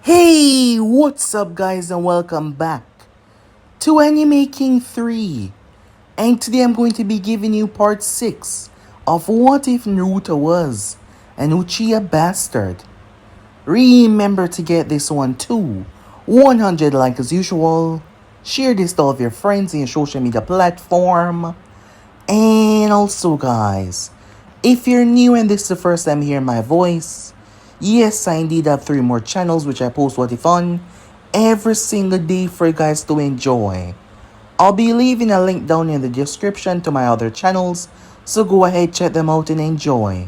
Hey, what's up guys and welcome back to Anime King 3. And today I'm going to be giving you part 6 of What If Naruto Was an Uchiha Bastard. Remember to get this one too. 100 like as usual. Share this to all of your friends in your social media platform. And also guys, if you're new and this is the first time hearing my voice, yes, I indeed have 3 more channels which I post What If on every single day for you guys to enjoy. I'll be leaving a link down in the description to my other channels, so go ahead, check them out and enjoy.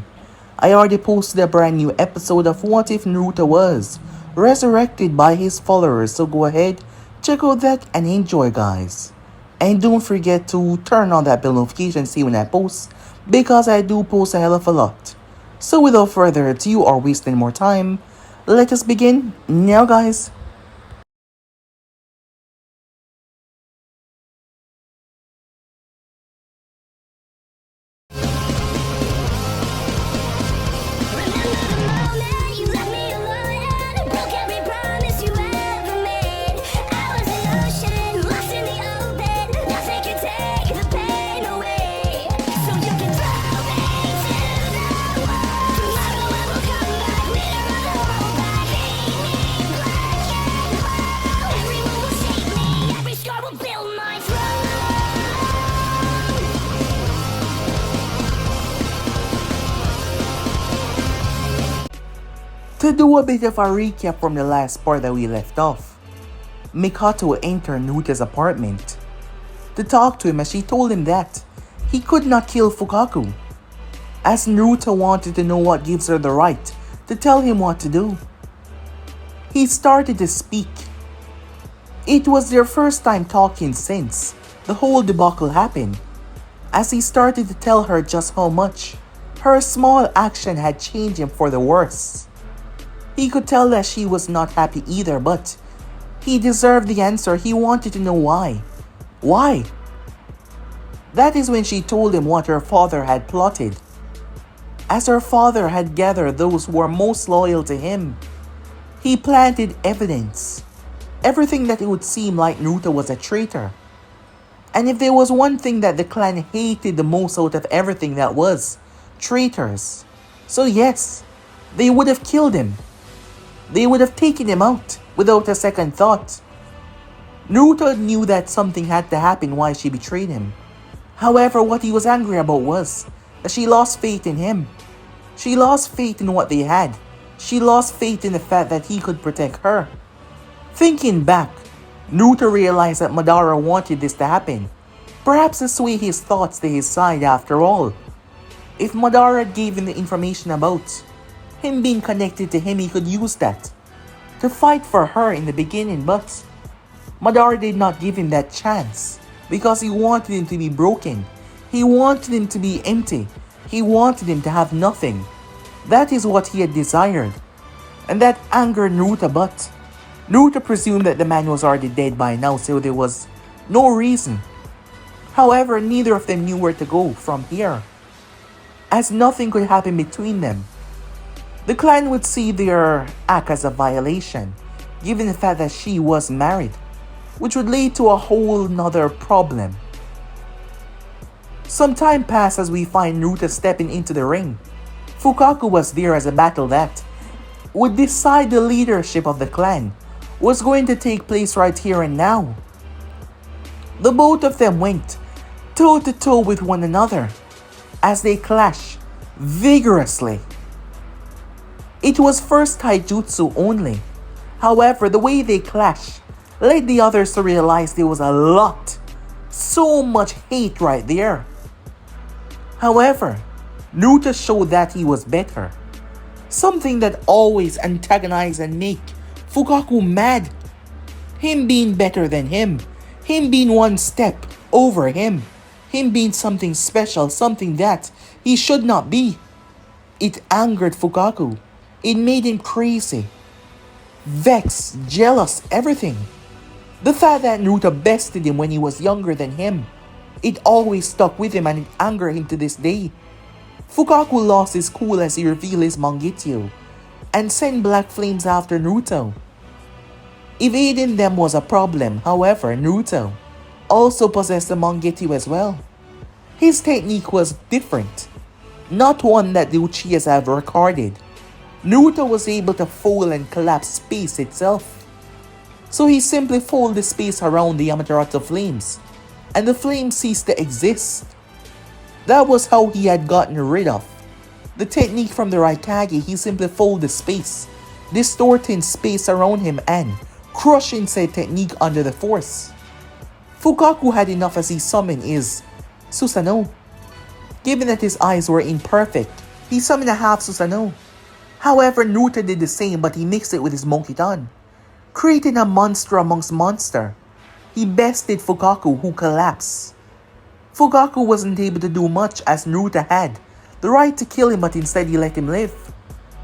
I already posted a brand new episode of What If Naruto Was resurrected by his followers, so go ahead, check out that and enjoy guys. And don't forget to turn on that bell notification to see when I post, because I do post a hell of a lot. So without further ado or wasting more time, let us begin now guys. To do a bit of a recap from the last part that we left off, Mikoto entered Naruta's apartment to talk to him as she told him that he could not kill Fukaku, as Naruto wanted to know what gives her the right to tell him what to do. He started to speak. It was their first time talking since the whole debacle happened, as he started to tell her just how much her small action had changed him for the worse. He could tell that she was not happy either, but he deserved the answer. He wanted to know why. Why? That is when she told him what her father had plotted. As her father had gathered those who were most loyal to him, he planted evidence. Everything that it would seem like Naruto was a traitor. And if there was one thing that the clan hated the most out of everything, that was traitors. So yes, they would have killed him. They would have taken him out without a second thought. Naruto knew that something had to happen why she betrayed him. However, what he was angry about was that she lost faith in him. She lost faith in what they had. She lost faith in the fact that he could protect her. Thinking back, Naruto realized that Madara wanted this to happen. Perhaps to sway his thoughts to his side after all. If Madara gave him the information about him being connected to him, he could use that to fight for her in the beginning, but Madara did not give him that chance because he wanted him to be broken. He wanted him to be empty. He wanted him to have nothing. That is what he had desired. And that angered Naruto, but Naruto presumed that the man was already dead by now, so there was no reason. However, neither of them knew where to go from here, as nothing could happen between them. The clan would see their act as a violation, given the fact that she was married, which would lead to a whole nother problem. Some time passed as we find Naruto stepping into the ring. Fukaku was there as a battle that would decide the leadership of the clan was going to take place right here and now. The both of them went toe to toe with one another as they clashed vigorously. It was first taijutsu only. However, the way they clashed led the others to realize there was a lot, so much hate right there. However, Naruto showed that he was better. Something that always antagonized and make Fukaku mad. Him being better than him. Him being one step over him. Him being something special, something that he should not be. It angered Fukaku. It made him crazy, vexed, jealous, everything. The fact that Naruto bested him when he was younger than him, it always stuck with him and it angered him to this day. Fukaku lost his cool as he revealed his Mangekyo and sent black flames after Naruto. Evading them was a problem. However, Naruto also possessed the Mangekyou as well. His technique was different, not one that the Uchihas have recorded. Naruto was able to fold and collapse space itself. So he simply folded the space around the Amaterasu flames, and the flames ceased to exist. That was how he had gotten rid of the technique from the Raikage. He simply folded the space, distorting space around him and crushing said technique under the force. Fukaku had enough as he summoned his Susanoo. Given that his eyes were imperfect, he summoned a half Susanoo. However, Naruto did the same, but he mixed it with his Monkey-tan, creating a monster amongst monster. He bested Fukaku, who collapsed. Fukaku wasn't able to do much as Naruto had the right to kill him, but instead he let him live.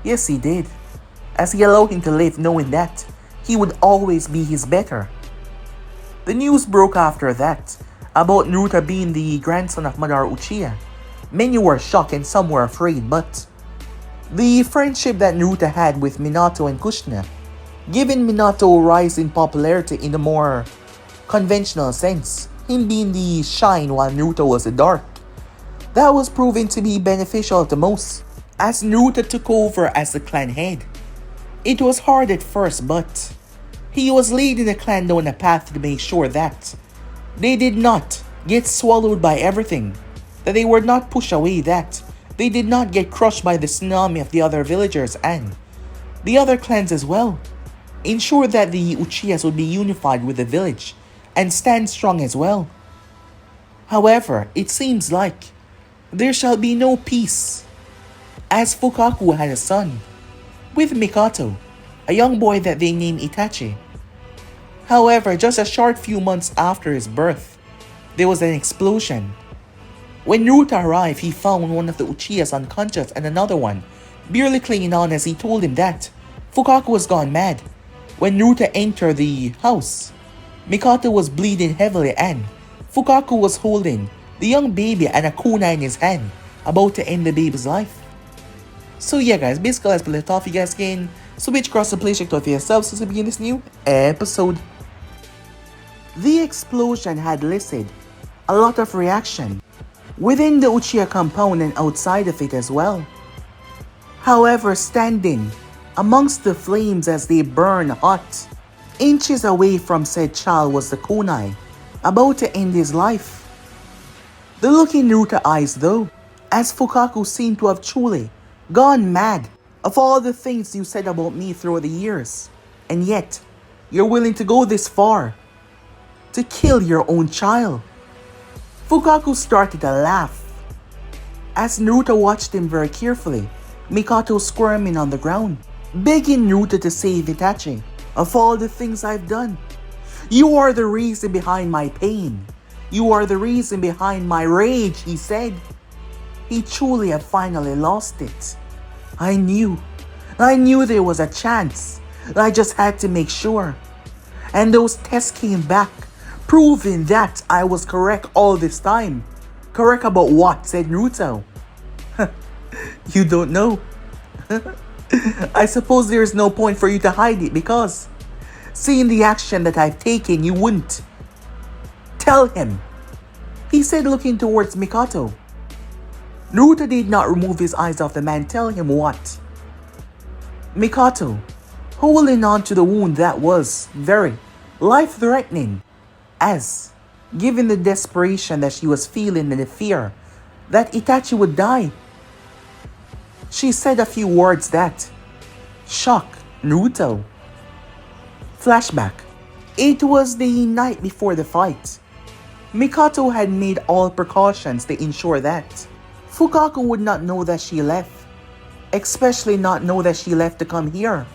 Yes, he did, as he allowed him to live, knowing that he would always be his better. The news broke after that about Naruto being the grandson of Madara Uchiha. Many were shocked and some were afraid, but the friendship that Naruto had with Minato and Kushina, giving Minato a rise in popularity in a more conventional sense, him being the shine while Naruto was the dark. That was proven to be beneficial to most, as Naruto took over as the clan head. It was hard at first, but he was leading the clan down a path to make sure that they did not get swallowed by everything, that they were not pushed away, that they did not get crushed by the tsunami of the other villagers and the other clans as well. Ensure that the Uchihas would be unified with the village and stand strong as well. However, it seems like there shall be no peace, as Fukaku had a son with Mikoto, a young boy that they named Itachi. However, just a short few months after his birth, there was an explosion. When Naruto arrived, he found one of the Uchihas unconscious and another one barely clinging on, as he told him that Fukaku was gone mad. When Naruto entered the house, Mikoto was bleeding heavily and Fukaku was holding the young baby and a kunai in his hand, about to end the baby's life. So yeah guys, basically let's play it off. You guys can switch across the play check to for yourselves to begin this new episode. The explosion had elicited a lot of reaction within the Uchiha compound and outside of it as well. However, standing amongst the flames as they burn hot, inches away from said child was the kunai, about to end his life. The look in Naruto's eyes though, as Fukaku seemed to have truly gone mad. Of all the things you said about me through the years, and yet you're willing to go this far to kill your own child. Fukaku started to laugh as Naruto watched him very carefully, Mikoto squirming on the ground, begging Naruto to save Itachi. Of all the things I've done, you are the reason behind my pain. You are the reason behind my rage, he said. He truly had finally lost it. I knew there was a chance. I just had to make sure. And those tests came back, proving that I was correct all this time. Correct about what? Said Naruto. You don't know. I suppose there is no point for you to hide it, because seeing the action that I've taken, you wouldn't tell him, he said, looking towards Mikoto. Naruto did not remove his eyes off the man. Tell him what? Mikoto, holding on to the wound that was very life-threatening, as given the desperation that she was feeling and the fear that Itachi would die, she said a few words that shocked Naruto. Flashback. It was the night before the fight. Mikoto had made all precautions to ensure that Fukaku would not know that she left, especially not know that she left to come here,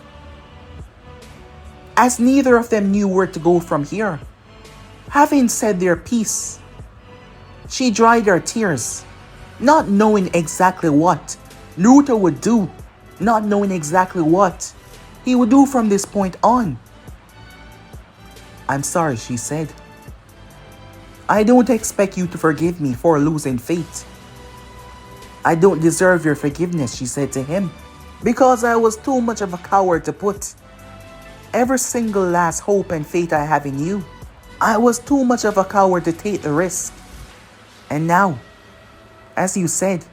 as neither of them knew where to go from here. Having said their piece, she dried her tears, not knowing exactly what Naruto would do, not knowing exactly what he would do from this point on. I'm sorry, she said. I don't expect you to forgive me for losing Fate. I don't deserve your forgiveness, she said to him, because I was too much of a coward to put every single last hope and faith I have in you. I was too much of a coward to take the risk. And now, as you said,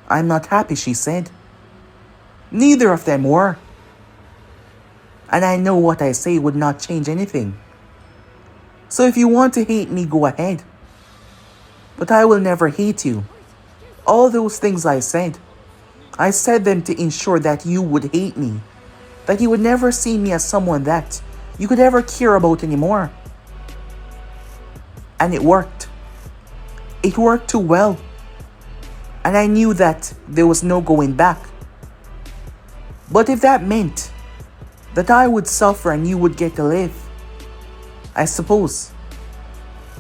I'm not happy, she said. Neither of them were. And I know what I say would not change anything. So if you want to hate me, go ahead. But I will never hate you. All those things I said them to ensure that you would hate me. That you would never see me as someone that you could ever care about anymore. And it worked. It worked too well. And I knew that there was no going back. But if that meant that I would suffer and you would get to live, I suppose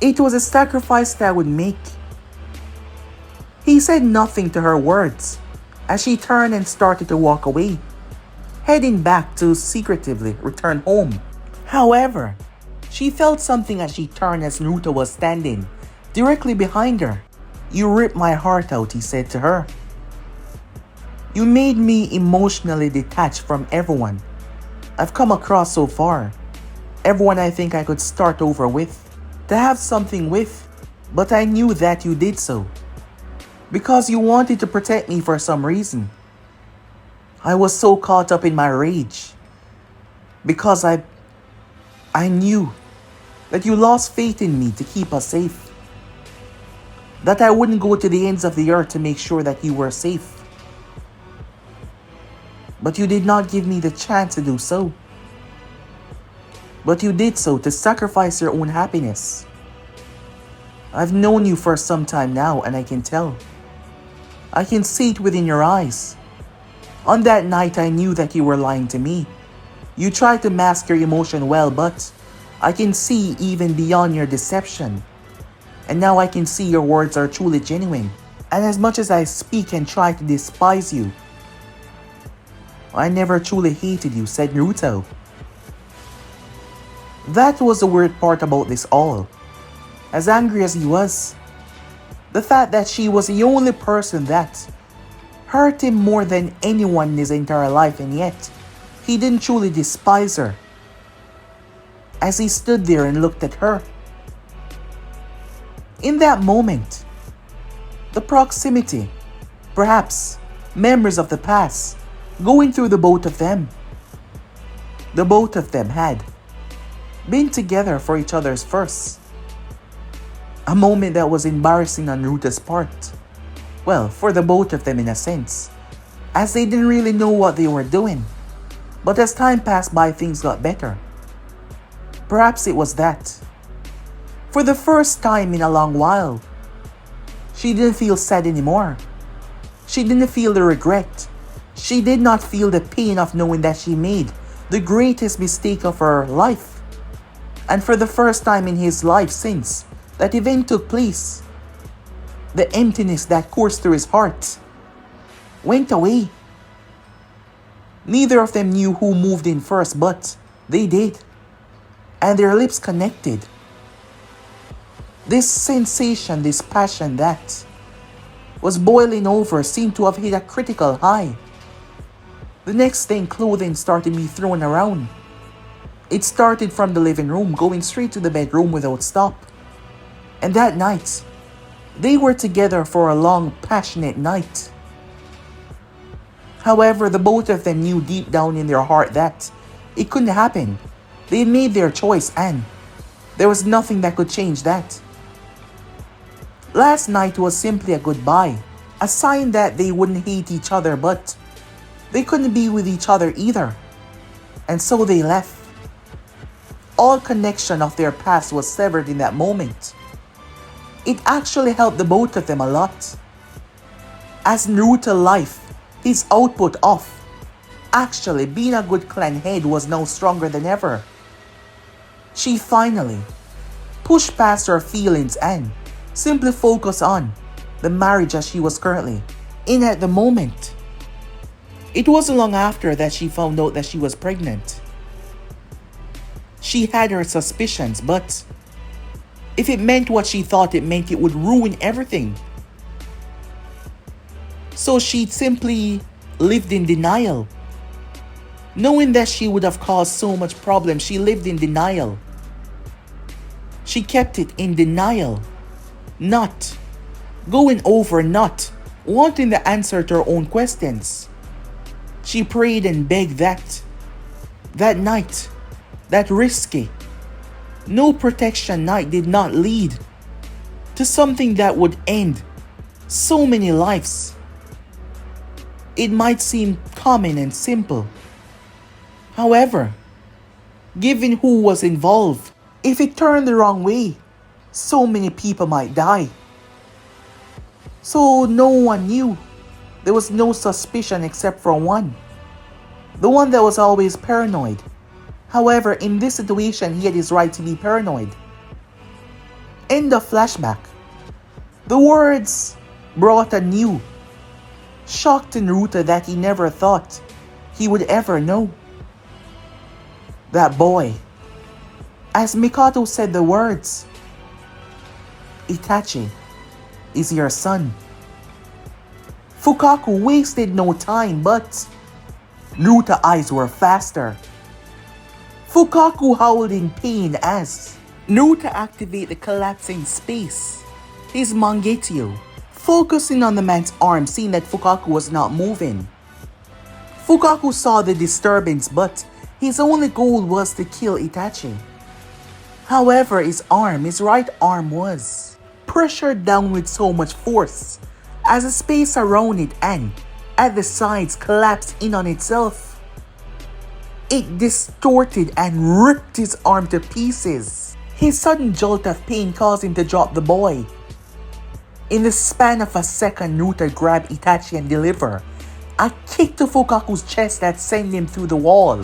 it was a sacrifice that I would make. He said nothing to her words as she turned and started to walk away, heading back to secretively return home. However, she felt something as she turned as Naruto was standing directly behind her. You ripped my heart out, he said to her. You made me emotionally detached from everyone I've come across so far. Everyone I think I could start over with, to have something with. But I knew that you did so because you wanted to protect me for some reason. I was so caught up in my rage because I knew that you lost faith in me to keep us safe. That I wouldn't go to the ends of the earth to make sure that you were safe. But you did not give me the chance to do so. But you did so to sacrifice your own happiness. I've known you for some time now, and I can tell. I can see it within your eyes. On that night, I knew that you were lying to me. You tried to mask your emotion well, but I can see even beyond your deception. And now I can see your words are truly genuine. And as much as I speak and try to despise you, I never truly hated you, said Naruto. That was the weird part about this all. As angry as he was, the fact that she was the only person that hurt him more than anyone in his entire life, and yet he didn't truly despise her. As he stood there and looked at her. In that moment, the proximity, perhaps memories of the past, going through the both of them. The both of them had been together for each other's first. A moment that was embarrassing on Naruto's part. Well, for the both of them in a sense, as they didn't really know what they were doing. But as time passed by, things got better. Perhaps it was that. For the first time in a long while, she didn't feel sad anymore. She didn't feel the regret. She did not feel the pain of knowing that she made the greatest mistake of her life. And for the first time in his life since that event took place, the emptiness that coursed through his heart went away. Neither of them knew who moved in first, but they did. And their lips connected. This sensation, this passion that was boiling over seemed to have hit a critical high. The next thing, clothing started being thrown around. It started from the living room, going straight to the bedroom without stop. And that night, they were together for a long, passionate night. However, the both of them knew deep down in their heart that it couldn't happen. They made their choice and there was nothing that could change that. Last night was simply a goodbye, a sign that they wouldn't hate each other, but they couldn't be with each other either. And so they left. All connection of their past was severed in that moment. It actually helped the both of them a lot. As Naruto life, his output of actually being a good clan head was now stronger than ever. She finally pushed past her feelings and simply focused on the marriage as she was currently in at the moment. It wasn't long after that she found out that she was pregnant. She had her suspicions, but if it meant what she thought it meant, it would ruin everything. So she simply lived in denial. Knowing that she would have caused so much problem, she lived in denial. She kept it in denial, not going over, not wanting the answer to her own questions. She prayed and begged that night, that risky, no protection night did not lead to something that would end so many lives. It might seem common and simple. However, given who was involved, if it turned the wrong way, so many people might die. So no one knew. There was no suspicion except for one. The one that was always paranoid. However, in this situation, he had his right to be paranoid. End of flashback. The words brought a new shock to Naruto that he never thought he would ever know. That boy. As Mikoto said the words, Itachi is your son. Fukaku wasted no time, but Naruto's eyes were faster. Fukaku howled in pain as Naruto activated the collapsing space. His Mangekyou, focusing on the man's arm, seeing that Fukaku was not moving. Fukaku saw the disturbance, but his only goal was to kill Itachi. However, his right arm was pressured down with so much force as the space around it and at the sides collapsed in on itself. It distorted and ripped his arm to pieces. His sudden jolt of pain caused him to drop the boy. In the span of a second, Naruto grabbed Itachi and delivered a kick to Fukaku's chest that sent him through the wall.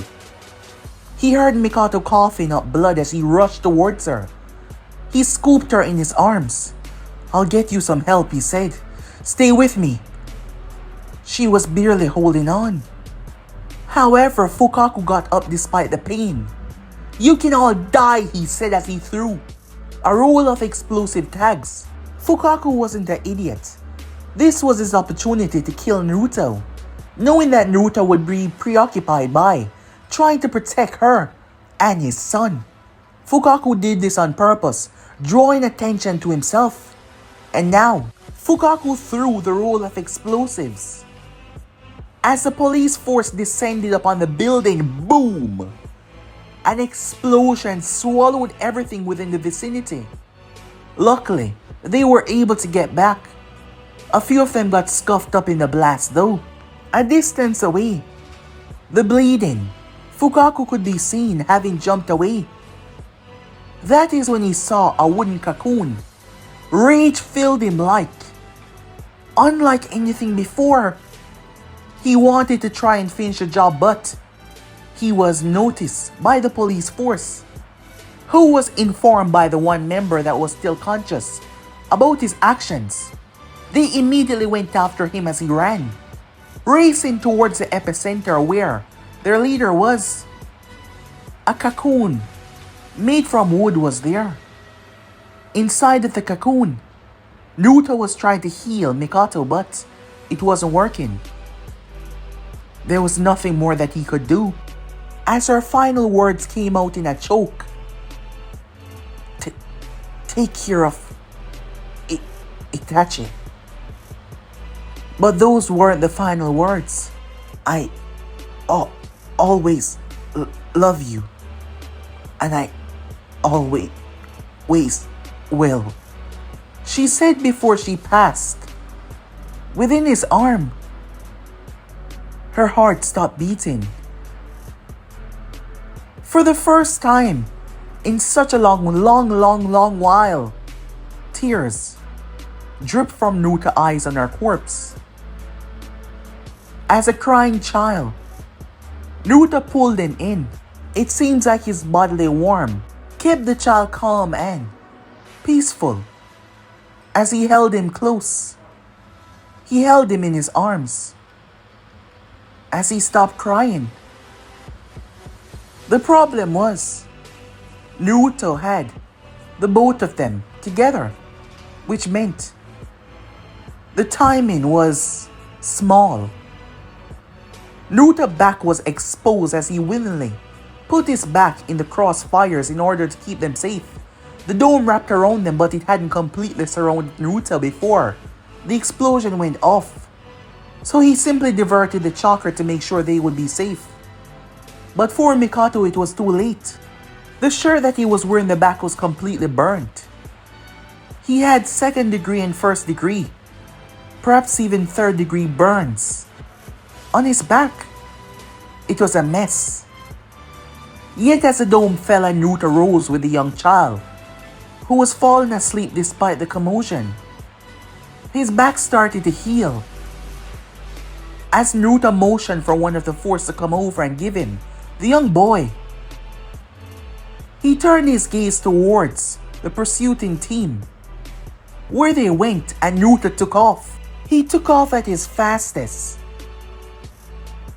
He heard Mikoto coughing up blood as he rushed towards her. He scooped her in his arms. "I'll get you some help," he said. "Stay with me." She was barely holding on. However, Fukaku got up despite the pain. "You can all die," he said as he threw a roll of explosive tags. Fukaku wasn't an idiot. This was his opportunity to kill Naruto, knowing that Naruto would be preoccupied by trying to protect her and his son. Fukaku did this on purpose, drawing attention to himself. And now, Fukaku threw the roll of explosives. As the police force descended upon the building, boom! An explosion swallowed everything within the vicinity. Luckily, they were able to get back. A few of them got scuffed up in the blast though. A distance away, the bleeding, Fukaku could be seen having jumped away. That is when he saw a wooden cocoon. Rage filled him unlike anything before. He wanted to try and finish the job, but he was noticed by the police force, who was informed by the one member that was still conscious about his actions. They immediately went after him as he ran, racing towards the epicenter where their leader was. A cocoon made from wood was there. Inside of the cocoon, Naruto was trying to heal Mikoto, but it wasn't working. There was nothing more that he could do. As her final words came out in a choke, "Take care of Itachi." But those weren't the final words. "I always love you, and I always will," she said before she passed. Within his arm, her heart stopped beating. For the first time in such a long while, tears dripped from Naruto's eyes on her corpse. As a crying child, Naruto pulled him in. It seems like his bodily warmth kept the child calm and peaceful. As he held him close, he held him in his arms. As he stopped crying, the problem was Naruto had the both of them together, which meant the timing was small. Naruto's back was exposed as he willingly put his back in the crossfires in order to keep them safe. The dome wrapped around them, but it hadn't completely surrounded Naruto before the explosion went off. So he simply diverted the chakra to make sure they would be safe. But for Mikoto, it was too late. The shirt that he was wearing in the back was completely burnt. He had 2nd degree and 1st degree, perhaps even 3rd degree burns on his back. It was a mess. Yet as the dome fell and Naruto rose with the young child, who was falling asleep despite the commotion, his back started to heal. As Naruto motioned for one of the force to come over and give him the young boy, he turned his gaze towards the pursuing team, where they went, and Naruto took off. He took off at his fastest.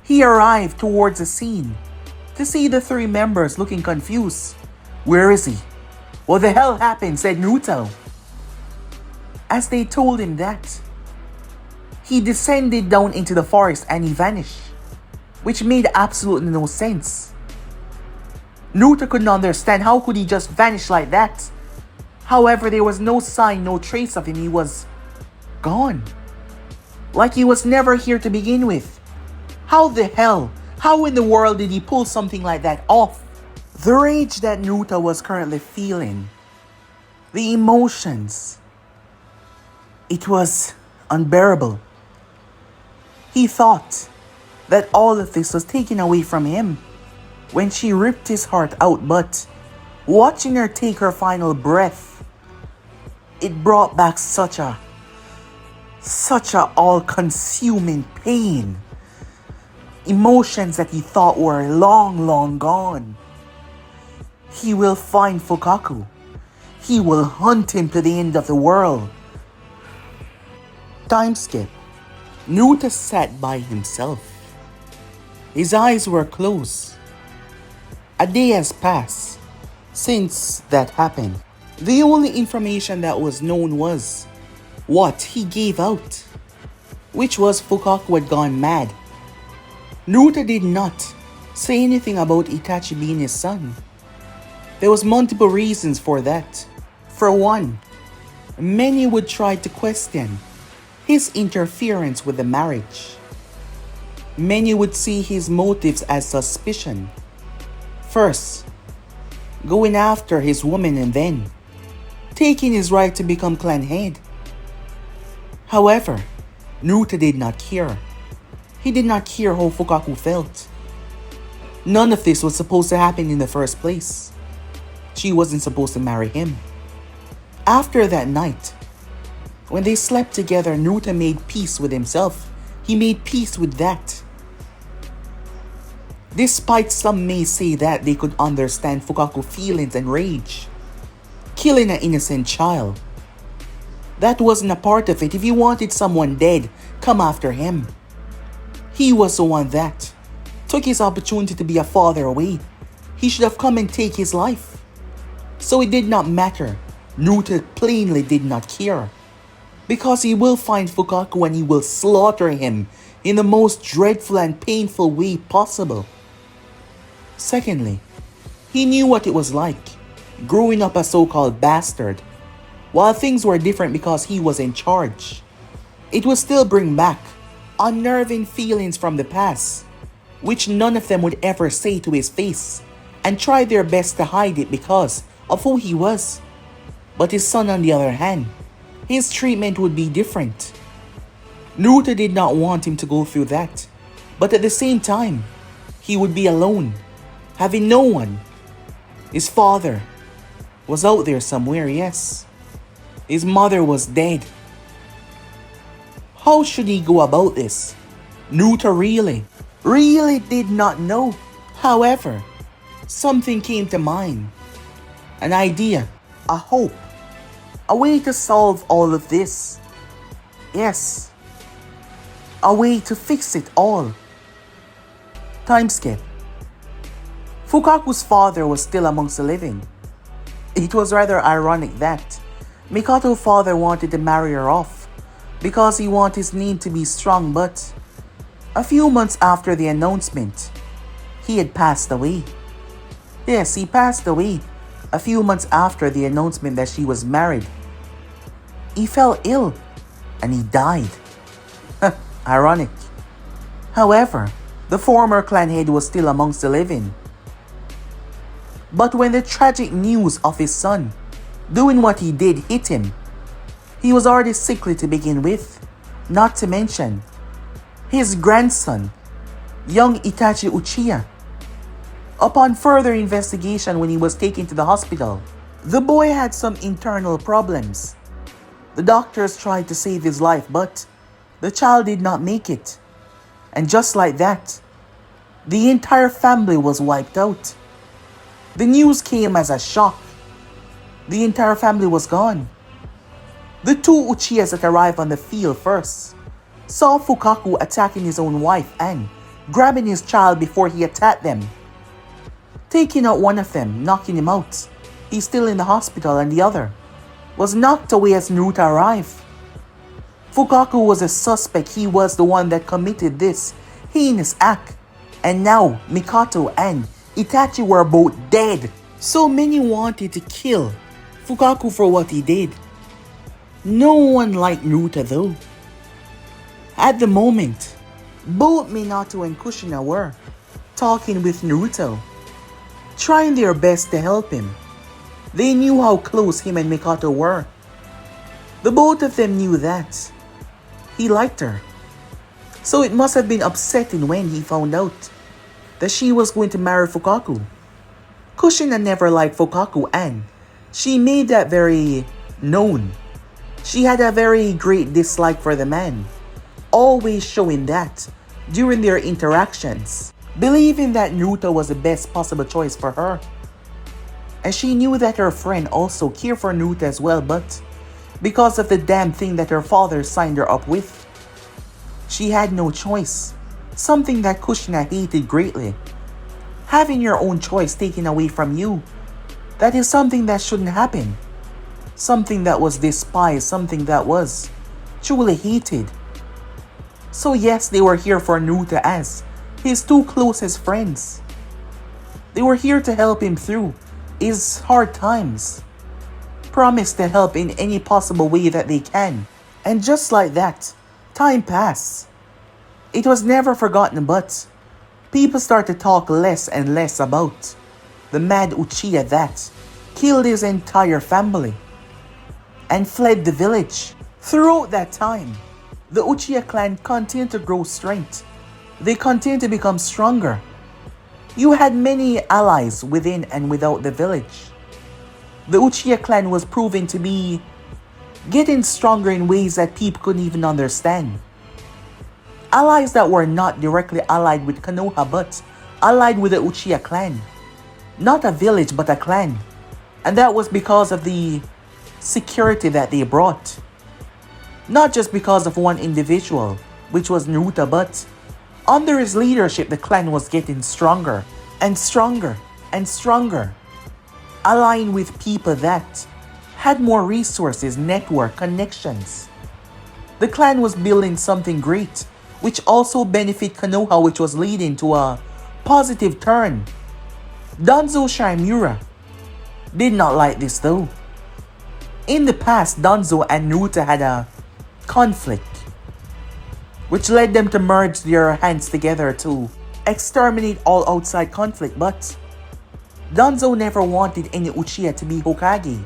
He arrived towards the scene to see the 3 members looking confused. Where is he? What the hell happened? Said Naruto. As they told him that, he descended down into the forest and he vanished, which made absolutely no sense. Naruto could not understand how could he just vanish like that. However, there was no sign, no trace of him. He was gone. Like he was never here to begin with. How in the world did he pull something like that off? The rage that Naruto was currently feeling, the emotions, it was unbearable. He thought that all of this was taken away from him when she ripped his heart out, but watching her take her final breath, it brought back such a all-consuming pain. Emotions that he thought were long gone. He will find Fukaku. He will hunt him to the end of the world. Time skip. Naruto sat by himself. His eyes were closed. A day has passed since that happened. The only information that was known was what he gave out, which was Fukaku had gone mad. Naruto did not say anything about Itachi being his son. There was multiple reasons for that. For one, many would try to question his interference with the marriage. Many would see his motives as suspicion. First, going after his woman and then taking his right to become clan head. However, Naruto did not care. He did not care how Fukaku felt. None of this was supposed to happen in the first place. She wasn't supposed to marry him. After that night, when they slept together, Naruto made peace with himself. He made peace with that. Despite some may say that they could understand Fukaku's feelings and rage, killing an innocent child, that wasn't a part of it. If he wanted someone dead, come after him. He was the one that took his opportunity to be a father away. He should have come and take his life. So it did not matter. Naruto plainly did not care. Because he will find Fukaku and he will slaughter him in the most dreadful and painful way possible. Secondly, he knew what it was like growing up a so-called bastard. While things were different because he was in charge, it would still bring back unnerving feelings from the past, which none of them would ever say to his face, and try their best to hide it because of who he was. But his son, on the other hand, his treatment would be different. Naruto did not want him to go through that, but at the same time, he would be alone, having no one. His father was out there somewhere, yes. His mother was dead. How should he go about this? Naruto really did not know. However, something came to mind. An idea, a hope, a way to solve all of this. Yes, a way to fix it all. Time skip. Fukaku's father was still amongst the living. It was rather ironic that Mikoto's father wanted to marry her off because he wanted his name to be strong, but A few months after the announcement, he had passed away. Yes, he passed away a few months after the announcement that she was married. He fell ill and he died. Ironic. However, the former clan head was still amongst the living. But when the tragic news of his son doing what he did hit him, he was already sickly to begin with, not to mention his grandson, young Itachi Uchiha. Upon further investigation when he was taken to the hospital, the boy had some internal problems. The doctors tried to save his life, but the child did not make it. And just like that, the entire family was wiped out. The news came as a shock. The entire family was gone. The two Uchihas that arrived on the field first saw Fukaku attacking his own wife and grabbing his child before he attacked them. Taking out one of them, knocking him out. He's still in the hospital, and the other was knocked away as Naruto arrived. Fukaku was a suspect. He was the one that committed this heinous act. And now Mikoto and Itachi were both dead. So many wanted to kill Fukaku for what he did. No one liked Naruto though. At the moment, both Minato and Kushina were talking with Naruto, trying their best to help him. They knew how close him and Mikoto were. The both of them knew that he liked her. So it must have been upsetting when he found out that she was going to marry Fukaku. Kushina never liked Fukaku and she made that very known. She had a very great dislike for the man, always showing that during their interactions, believing that Naruto was the best possible choice for her. And she knew that her friend also cared for Naruto as well, but because of the damn thing that her father signed her up with, she had no choice. Something that Kushina hated greatly. Having your own choice taken away from you, that is something that shouldn't happen. Something that was despised, something that was truly hated. So yes, they were here for Naruto as his two closest friends. They were here to help him through his hard times. Promised to help in any possible way that they can. And just like that, time passed. It was never forgotten, but people started to talk less and less about the mad Uchiha that killed his entire family and fled the village. Throughout that time, the Uchiha clan continued to grow strength. They continued to become stronger. You had many allies within and without the village. The Uchiha clan was proven to be getting stronger in ways that people couldn't even understand. Allies that were not directly allied with Konoha but allied with the Uchiha clan. Not a village but a clan. And that was because of the security that they brought. Not just because of one individual, which was Naruto, but under his leadership the clan was getting stronger and stronger and stronger. Aligning with people that had more resources, network, connections. The clan was building something great, which also benefited Konoha, which was leading to a positive turn. Danzo Shimura did not like this though. In the past, Danzo and Naruto had a conflict, which led them to merge their hands together to exterminate all outside conflict, but Danzo never wanted any Uchiha to be Hokage.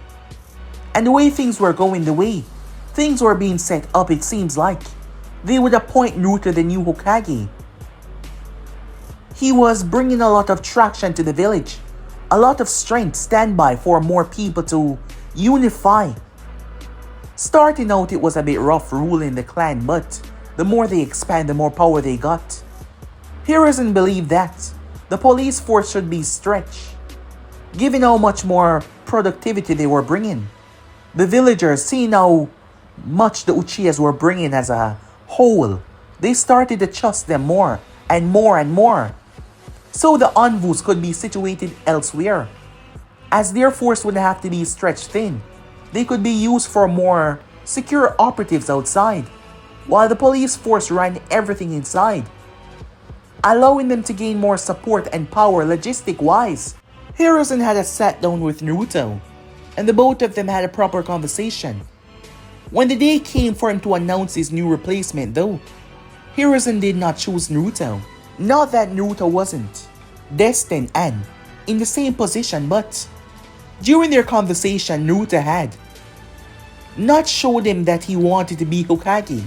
And the way things were going, the way things were being set up, it seems like they would appoint Naruto the new Hokage. He was bringing a lot of traction to the village, a lot of strength, standby for more people to unify. Starting out, it was a bit rough ruling the clan, but the more they expand, the more power they got. Hiruzen believed that the police force should be stretched, given how much more productivity they were bringing. The villagers, seeing how much the Uchihas were bringing as a whole, they started to trust them more and more and more. So the Anvus could be situated elsewhere, as their force would have to be stretched thin. They could be used for more secure operatives outside, while the police force ran everything inside. allowing them to gain more support and power logistic-wise. Hiruzen had a sat down with Naruto, and the both of them had a proper conversation. When the day came for him to announce his new replacement though, Hiruzen did not choose Naruto. Not that Naruto wasn't destined and in the same position, but during their conversation, Naruto had not showed him that he wanted to be Hokage,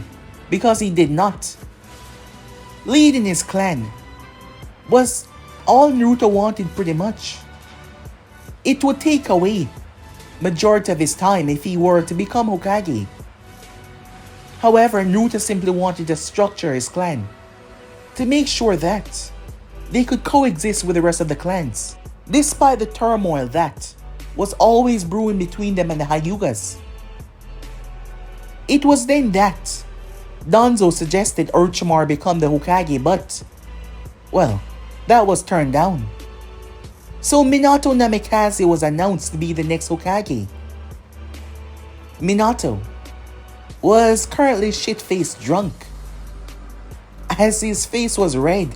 because he did not. Leading his clan was all Naruto wanted pretty much. It would take away majority of his time if he were to become Hokage. However, Naruto simply wanted to structure his clan to make sure that they could coexist with the rest of the clans, despite the turmoil that was always brewing between them and the Hyugas. It was then that Danzo suggested Orochimaru become the Hokage, but, well, that was turned down. So Minato Namikaze was announced to be the next Hokage. Minato was currently shit-faced drunk, as his face was red.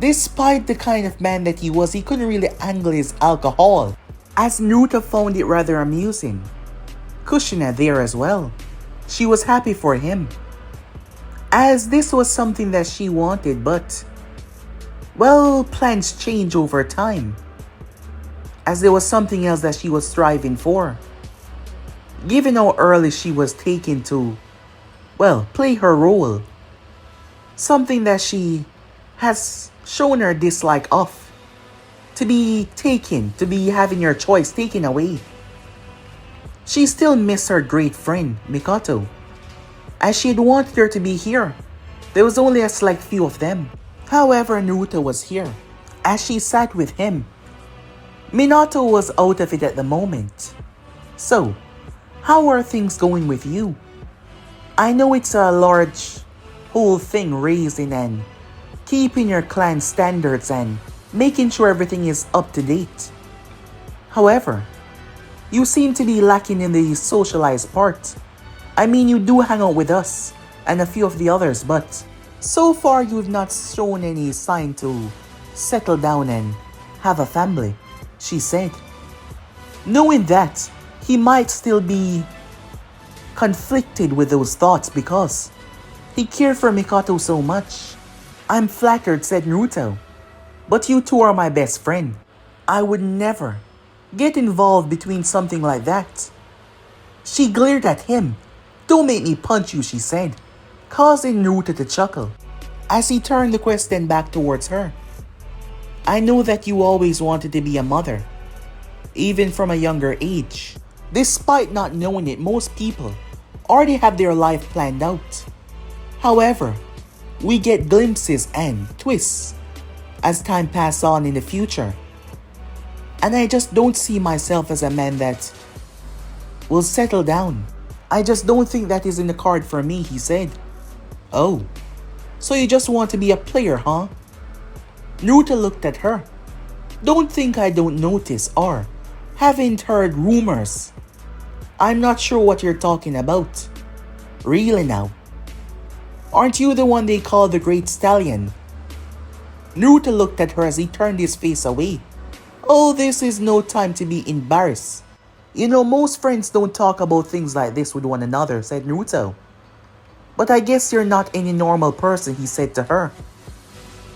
Despite the kind of man that he was, he couldn't really handle his alcohol, as Naruto found it rather amusing. Kushina there as well. She was happy for him, as this was something that she wanted, but, well, plans change over time, as there was something else that she was striving for. Given how early she was taken to, well, play her role, something that she has shown her dislike of, to be taken, to be having your choice taken away. She still missed her great friend, Mikoto, as she had wanted her to be here. There was only a select few of them. However, Naruto was here, as she sat with him. Minato was out of it at the moment. So, how are things going with you? I know it's a large whole thing, raising and keeping your clan standards and making sure everything is up to date. However, you seem to be lacking in the socialized part. I mean, you do hang out with us and a few of the others, but so far you've not shown any sign to settle down and have a family, she said. Knowing that, he might still be conflicted with those thoughts because he cared for Mikoto so much. I'm flattered, said Naruto, but you two are my best friend. I would never get involved between something like that. She glared at him. Don't make me punch you, she said, causing Naruto to chuckle as he turned the question back towards her. I know that you always wanted to be a mother, even from a younger age. Despite not knowing it, most people already have their life planned out. However, we get glimpses and twists as time passes on in the future. And I just don't see myself as a man that will settle down. I just don't think that is in the card for me, he said. Oh, so you just want to be a player, huh? Naruto looked at her. Don't think I don't notice or haven't heard rumors. I'm not sure what you're talking about. Really now? Aren't you the one they call the Great Stallion? Naruto looked at her as he turned his face away. Oh, this is no time to be embarrassed. You know, most friends don't talk about things like this with one another, said Naruto. But I guess you're not any normal person, he said to her.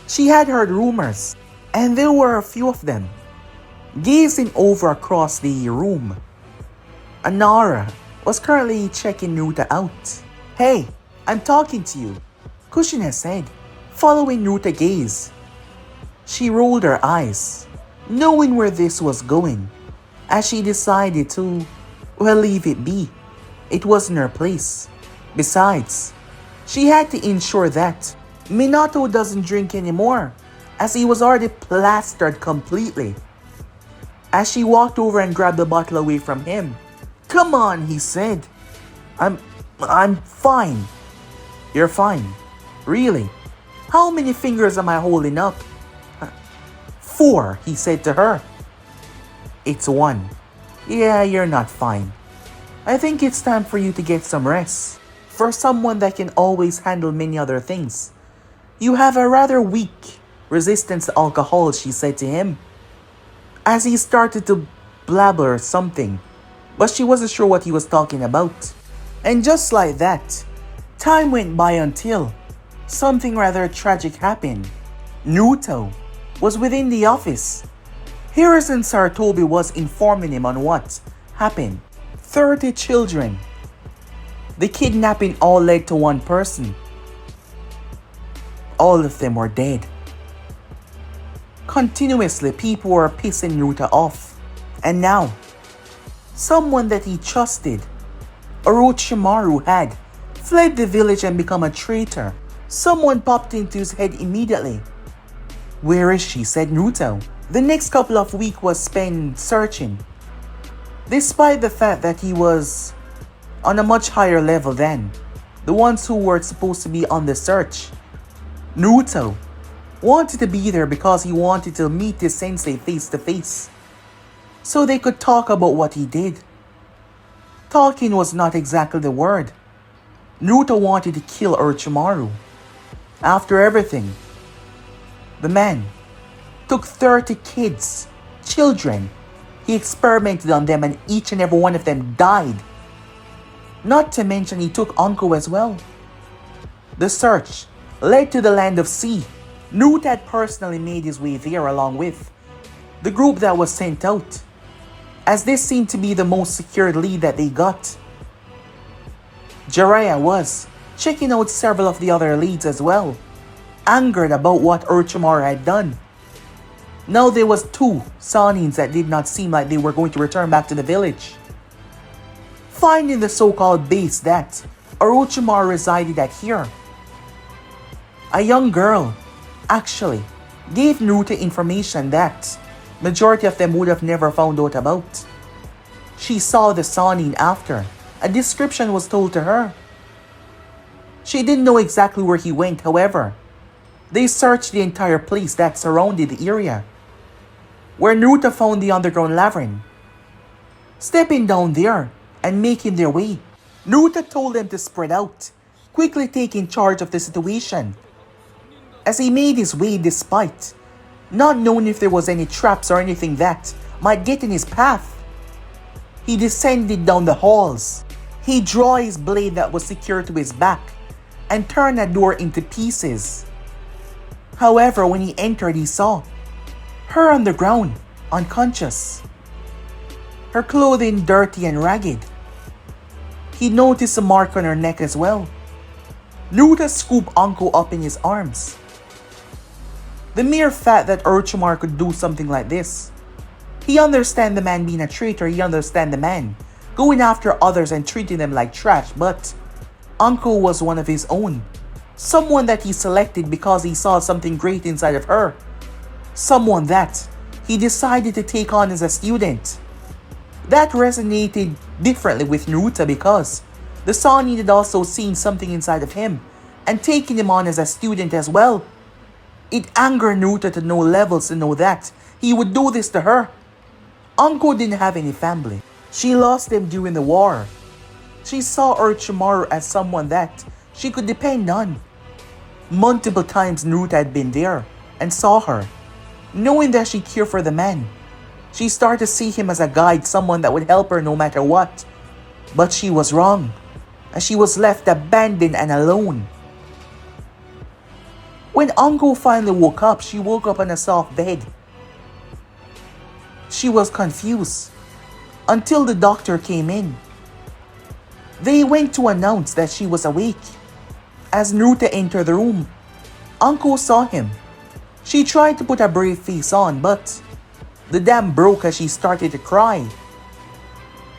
She had heard rumors, and there were a few of them. Gazing over across the room, Anara was currently checking Naruto out. Hey, I'm talking to you, Kushina said, following Naruto's gaze. She rolled her eyes, knowing where this was going, as she decided to, well, leave it be. It wasn't her place. Besides, she had to ensure that Minato doesn't drink anymore, as he was already plastered completely. As she walked over and grabbed the bottle away from him. Come on, he said. I'm fine. You're fine. Really? How many fingers am I holding up? 4, he said to her. It's 1. Yeah, you're not fine. I think it's time for you to get some rest. For someone that can always handle many other things, You have a rather weak resistance to alcohol, she said to him, as he started to blabber something, but she wasn't sure what he was talking about. And just like that, time went by until something rather tragic happened. Naruto was within the office. Harrison Saratobi was informing him on what happened. 30 children. The kidnapping all led to one person. All of them were dead. Continuously, people were pissing Naruto off. And now, someone that he trusted, Orochimaru, had fled the village and become a traitor. Someone popped into his head immediately. Where is she? Said Naruto. The next couple of weeks was spent searching. Despite the fact that he was on a much higher level than the ones who were supposed to be on the search, Naruto wanted to be there because he wanted to meet his sensei face to face, so they could talk about what he did. Talking was not exactly the word. Naruto wanted to kill Orochimaru. After everything, the man took 30 kids, children. He experimented on them and each and every one of them died. Not to mention he took Anko as well. The search led to the land of sea. Naruto had personally made his way there along with the group that was sent out, as this seemed to be the most secured lead that they got. Jiraiya was checking out several of the other leads as well, angered about what Orochimaru had done. Now there was 2 Sanins that did not seem like they were going to return back to the village. Finding the so-called base that Orochimaru resided at here, a young girl actually gave Naruto information that majority of them would have never found out about. She saw the Sanin after a description was told to her. She didn't know exactly where he went, however, they searched the entire place that surrounded the area where Naruto found the underground labyrinth. Stepping down there and making their way, Naruto told them to spread out, quickly taking charge of the situation. As he made his way despite not knowing if there was any traps or anything that might get in his path, he descended down the halls. He drew his blade that was secured to his back and turned a door into pieces. However, when he entered, he saw her on the ground, unconscious, her clothing dirty and ragged. He noticed a mark on her neck as well. Naruto scooped Anko up in his arms. The mere fact that Orochimaru could do something like this, he understand the man being a traitor, he understand the man going after others and treating them like trash, but Anko was one of his own. Someone that he selected because he saw something great inside of her. Someone that he decided to take on as a student. That resonated differently with Naruto because the Sanin had also seen something inside of him and taken him on as a student as well. It angered Naruto to no levels to know that he would do this to her. Anko didn't have any family. She lost them during the war. She saw Orochimaru as someone that she could depend on. Multiple times Naruto had been there and saw her. Knowing that she cared for the man, she started to see him as a guide, someone that would help her no matter what. But she was wrong, and she was left abandoned and alone. When Anko finally woke up, she woke up on a soft bed. She was confused until the doctor came in. They went to announce that she was awake. As Naruto entered the room, Anko saw him. She tried to put a brave face on, but the dam broke as she started to cry.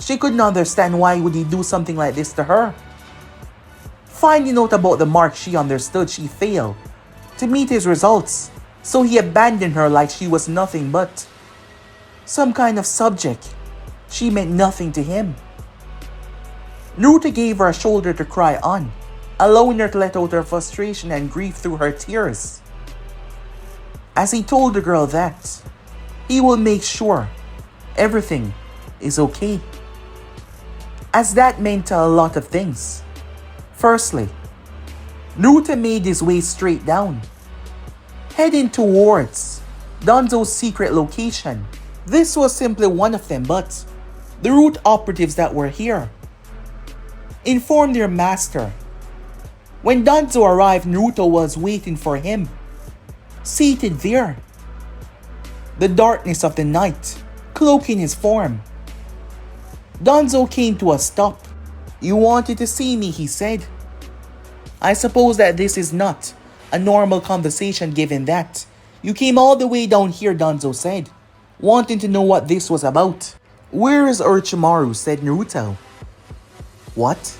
She couldn't understand why would he do something like this to her. Finding out about the mark, she understood she failed to meet his results, so he abandoned her like she was nothing but some kind of subject. She meant nothing to him. Naruto gave her a shoulder to cry on, allowing her to let out her frustration and grief through her tears. As he told the girl that he will make sure everything is okay. As that meant a lot of things. Firstly, Naruto made his way straight down, heading towards Danzo's secret location. This was simply one of them, but the root operatives that were here informed their master. When Danzo arrived, Naruto was waiting for him, seated there, the darkness of the night cloaking his form. Danzo came to a stop. "You wanted to see me," he said. "I suppose that this is not a normal conversation given that you came all the way down here," Danzo said, wanting to know what this was about. "Where is Orochimaru?" said Naruto. "What?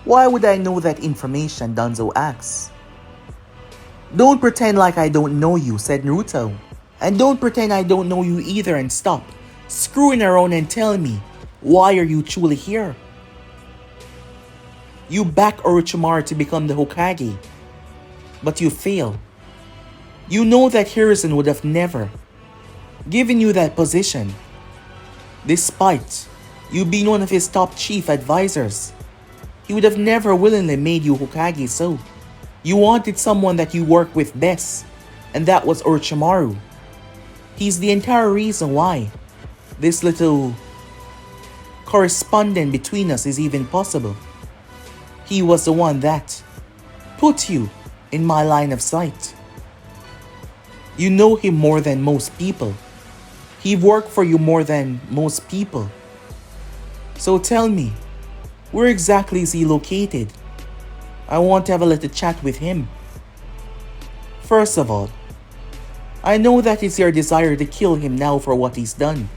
Why would I know that information?" Danzo asks. "Don't pretend like I don't know you," said Naruto. "And don't pretend I don't know you either, and stop screwing around and tell me, why are you truly here? You back Orochimaru to become the Hokage, but you fail. You know that Hiruzen would have never given you that position, despite you being one of his top chief advisors. He would have never willingly made you Hokage, so you wanted someone that you work with best, and that was Orochimaru. He's the entire reason why this little correspondence between us is even possible. He was the one that put you in my line of sight. You know him more than most people. He worked for you more than most people. So tell me, where exactly is he located? I want to have a little chat with him." "First of all, I know that it's your desire to kill him now for what he's done,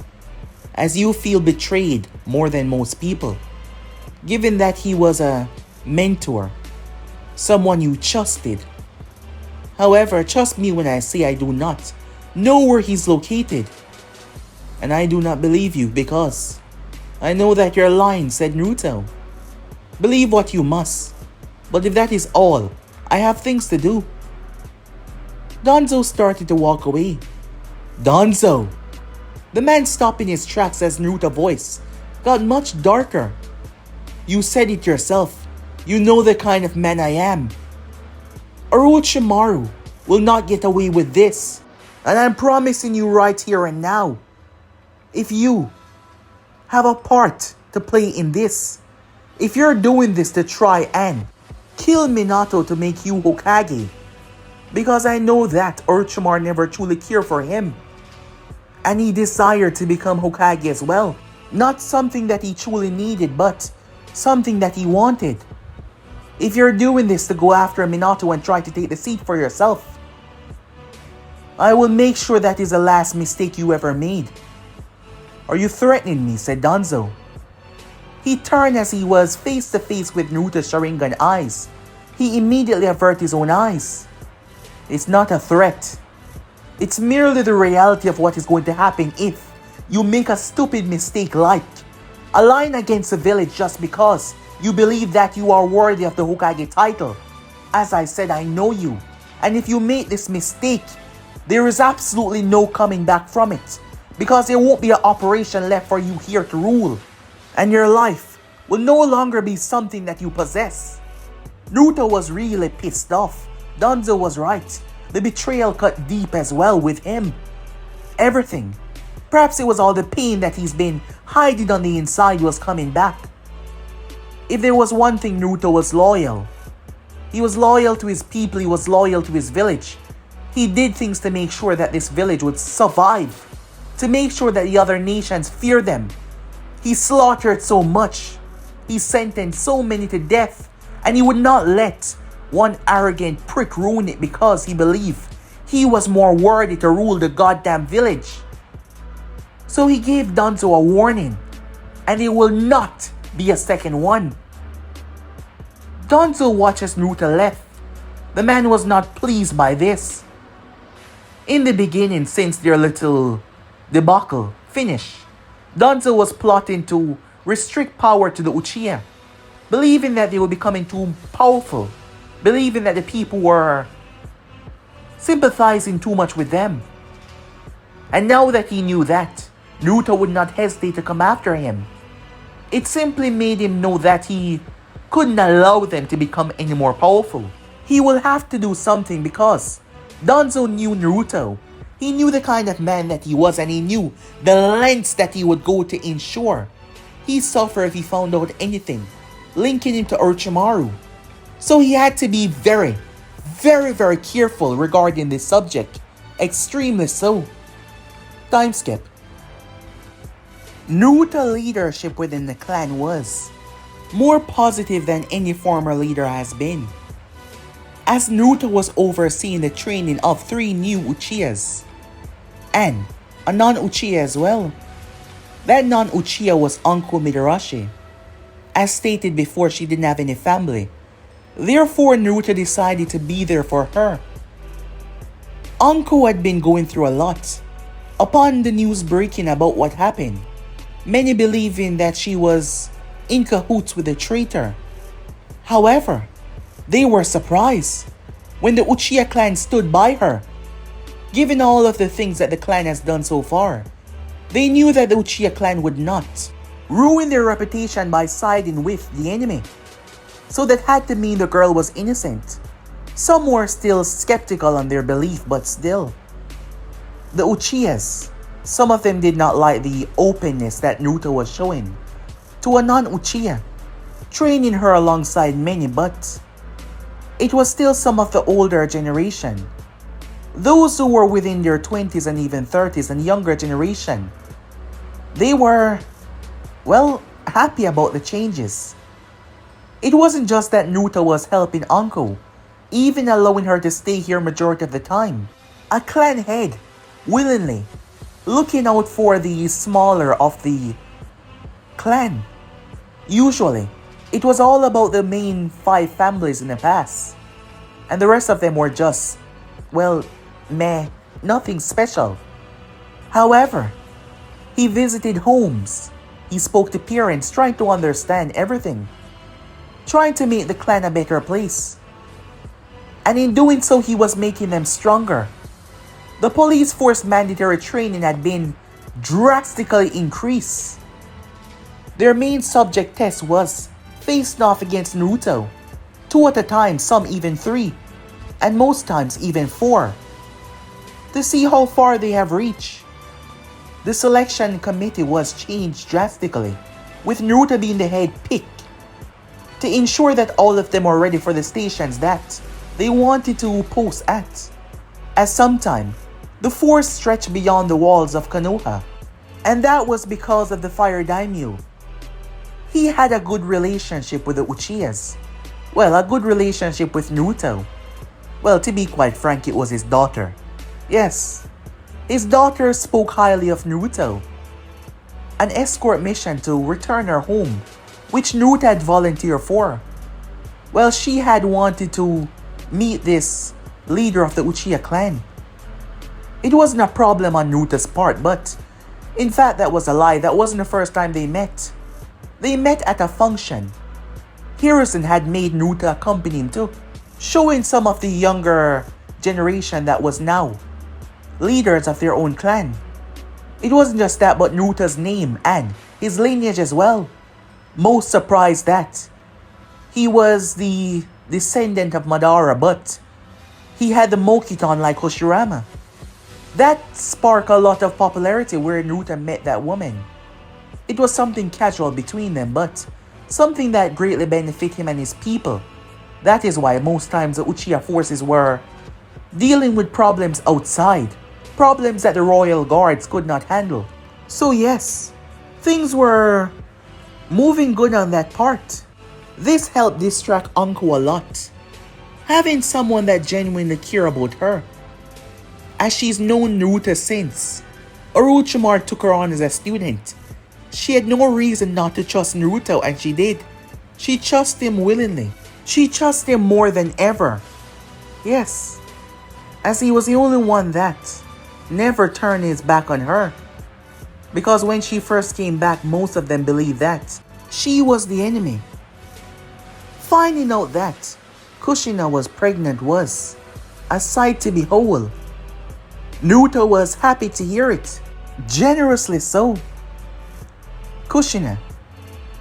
as you feel betrayed more than most people, given that he was a mentor, someone you trusted. However, trust me when I say I do not know where he's located. And I do not believe you because I know that you're lying," said Naruto. "Believe what you must, but if that is all, I have things to do." Danzo started to walk away. "Danzo!" The man stopped in his tracks as Naruto's voice got much darker. "You said it yourself. You know the kind of man I am. Orochimaru will not get away with this. And I'm promising you right here and now, if you have a part to play in this, if you're doing this to try and kill Minato to make you Hokage, because I know that Orochimaru never truly cared for him, and he desired to become Hokage as well. Not something that he truly needed, but something that he wanted. If you're doing this to go after Minato and try to take the seat for yourself, I will make sure that is the last mistake you ever made." "Are you threatening me?" said Danzo. He turned as he was face to face with Naruto's Sharingan eyes. He immediately averted his own eyes. "It's not a threat. It's merely the reality of what is going to happen if you make a stupid mistake like align against the village just because you believe that you are worthy of the Hokage title. As I said, I know you, and if you make this mistake, there is absolutely no coming back from it, because there won't be an operation left for you here to rule, and your life will no longer be something that you possess." Naruto was really pissed off. Danzo was right. The betrayal cut deep as well with him. Everything, perhaps it was all the pain that he's been hiding on the inside, was coming back. If there was one thing, Naruto was loyal. He was loyal to his people, he was loyal to his village. He did things to make sure that this village would survive, to make sure that the other nations fear them. He slaughtered so much. He sentenced so many to death, and he would not let one arrogant prick ruin it because he believed he was more worthy to rule the goddamn village. So he gave Danzo a warning, and it will not be a second one. Danzo watched as Naruto left. The man was not pleased by this. In the beginning, since their little debacle finished, Danzo was plotting to restrict power to the Uchiha, believing that they were becoming too powerful, believing that the people were sympathizing too much with them. And now that he knew that, Naruto would not hesitate to come after him. It simply made him know that he couldn't allow them to become any more powerful. He will have to do something because Danzo knew Naruto. He knew the kind of man that he was, and he knew the lengths that he would go to ensure he suffered if he found out anything linking him to Orochimaru. So he had to be very, very careful regarding this subject. Extremely so. Time skip. Naruto leadership within the clan was more positive than any former leader has been, as Naruto was overseeing the training of 3 new Uchihas and a non-Uchiha as well. That non-Uchiha was Uncle Midarashi. As stated before, she didn't have any family. Therefore, Naruto decided to be there for her. Uncle had been going through a lot. Upon the news breaking about what happened, many believing that she was in cahoots with the traitor. However, they were surprised when the Uchiha clan stood by her. Given all of the things that the clan has done so far, they knew that the Uchiha clan would not ruin their reputation by siding with the enemy. So that had to mean the girl was innocent. Some were still skeptical on their belief, but still. The Uchihas, some of them did not like the openness that Naruto was showing to a non-Uchiha, training her alongside many, but it was still some of the older generation. Those who were within their 20s and even 30s and younger generation, they were, well, happy about the changes. It wasn't just that Naruto was helping Anko, even allowing her to stay here majority of the time. A clan head, willingly, looking out for the smaller of the clan. Usually, it was all about the main 5 families in the past, and the rest of them were just, well, meh, nothing special. However, he visited homes, he spoke to parents, trying to understand everything, trying to make the clan a better place. And in doing so, he was making them stronger. The police force mandatory training had been drastically increased. Their main subject test was faced off against Naruto, 2 at a time, some even 3, and most times even 4, to see how far they have reached. The selection committee was changed drastically, with Naruto being the head pick, to ensure that all of them were ready for the stations that they wanted to post at. As sometime, the force stretched beyond the walls of Konoha, and that was because of the Fire Daimyo. He had a good relationship with the Uchihas. Well, a good relationship with Naruto. Well, to be quite frank, it was his daughter. Yes, his daughter spoke highly of Naruto. An escort mission to return her home, which Naruto had volunteered for. Well, she had wanted to meet this leader of the Uchiha clan. It wasn't a problem on Naruto's part, but in fact that was a lie. That wasn't the first time they met. They met at a function. Hiruzen had made Naruto accompany him too, showing some of the younger generation that was now leaders of their own clan. It wasn't just that, but Naruto's name and his lineage as well. Most surprised that he was the descendant of Madara, but he had the Mokiton like Hoshirama. That sparked a lot of popularity where Naruto met that woman. It was something casual between them, but something that greatly benefited him and his people. That is why most times the Uchiha forces were dealing with problems outside, problems that the royal guards could not handle. So yes, things were moving good on that part. This helped distract Anko a lot, having someone that genuinely cared about her, as she's known Naruto since Orochimaru took her on as a student. She had no reason not to trust Naruto, and she did. She trusted him willingly. She trusted him more than ever. Yes, as he was the only one that never turned his back on her. Because when she first came back, most of them believed that she was the enemy. Finding out that Kushina was pregnant was a sight to behold. Naruto was happy to hear it, generously so. Kushina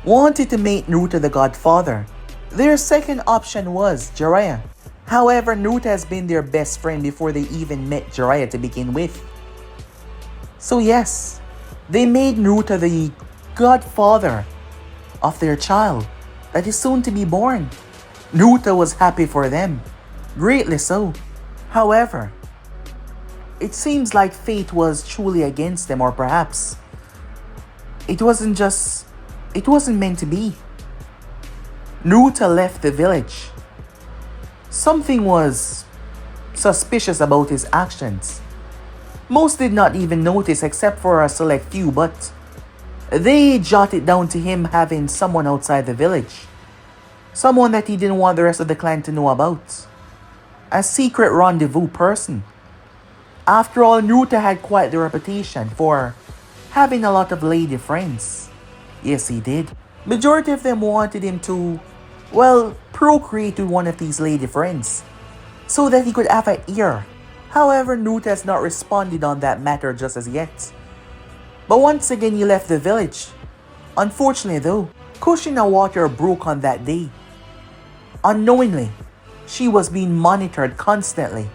wanted to make Naruto the godfather. Their second option was Jiraiya. However, Naruto has been their best friend before they even met Jiraiya to begin with. So yes, they made Naruto the godfather of their child that is soon to be born. Naruto was happy for them, greatly so. However, it seems like fate was truly against them, or perhaps it wasn't meant to be. Naruto left the village. Something was suspicious about his actions. Most did not even notice except for a select few, but they jotted down to him having someone outside the village. Someone that he didn't want the rest of the clan to know about. A secret rendezvous person. After all, Naruto had quite the reputation for having a lot of lady friends. Yes, he did. Majority of them wanted him to, well, procreate with one of these lady friends, so that he could have an heir. However, Naruto has not responded on that matter just as yet. But once again, he left the village. Unfortunately though, Kushina water broke on that day. Unknowingly, she was being monitored constantly.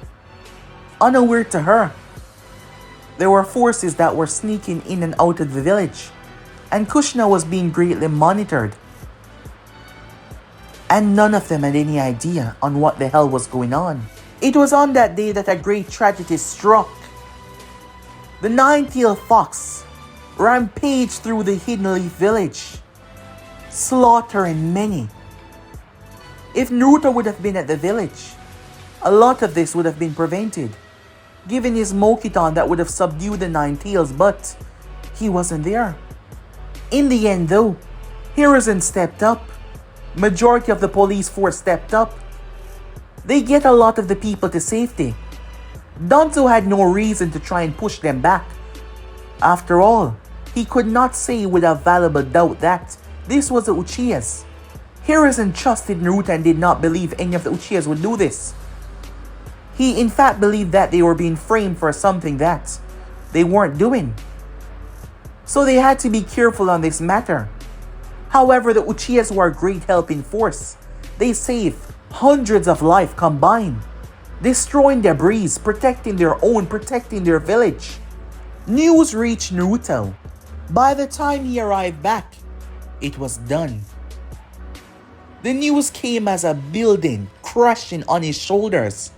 Unaware to her, there were forces that were sneaking in and out of the village, and Kushina was being greatly monitored. And none of them had any idea on what the hell was going on. It was on that day that a great tragedy struck. The nine-tailed fox rampaged through the Hidden Leaf village, slaughtering many. If Naruto would have been at the village, a lot of this would have been prevented. Given his Mokiton that would have subdued the Nine Tails, but he wasn't there. In the end though, Hiruzen stepped up. Majority of the police force stepped up. They get a lot of the people to safety. Danzo had no reason to try and push them back. After all, he could not say with a valuable doubt that this was the Uchihas. Hiruzen trusted Naruto and did not believe any of the Uchihas would do this. He in fact believed that they were being framed for something that they weren't doing. So they had to be careful on this matter. However, the Uchihas were a great help in force. They saved hundreds of lives combined, destroying debris, protecting their own, protecting their village. News reached Naruto. By the time he arrived back, it was done. The news came as a building crushing on his shoulders,